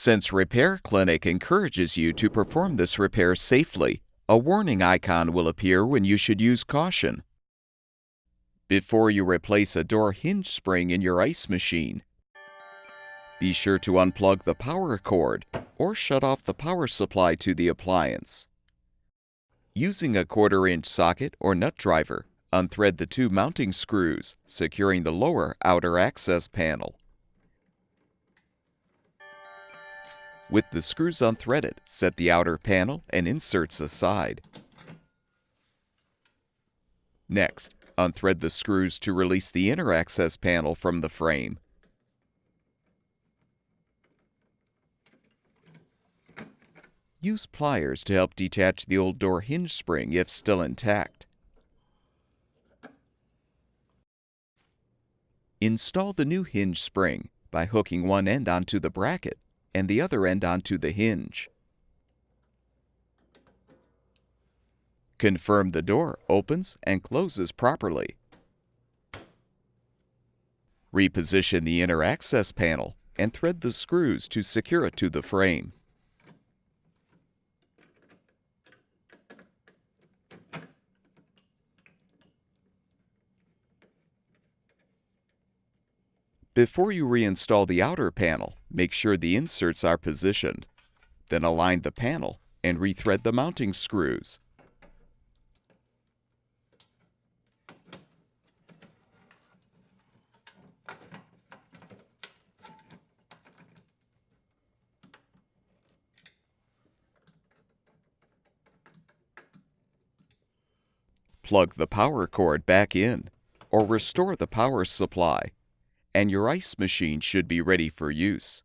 Since Repair Clinic encourages you to perform this repair safely, a warning icon will appear when you should use caution. Before you replace a door hinge spring in your ice machine, be sure to unplug the power cord or shut off the power supply to the appliance. Using a 1/4-inch socket or nut driver, unthread the 2 mounting screws, securing the lower outer access panel. With the screws unthreaded, set the outer panel and inserts aside. Next, unthread the screws to release the inner access panel from the frame. Use pliers to help detach the old door hinge spring if still intact. Install the new hinge spring by hooking one end onto the bracket and the other end onto the hinge. Confirm the door opens and closes properly. Reposition the inner access panel and thread the screws to secure it to the frame. Before you reinstall the outer panel, make sure the inserts are positioned. Then align the panel and rethread the mounting screws. Plug the power cord back in or restore the power supply, and your ice machine should be ready for use.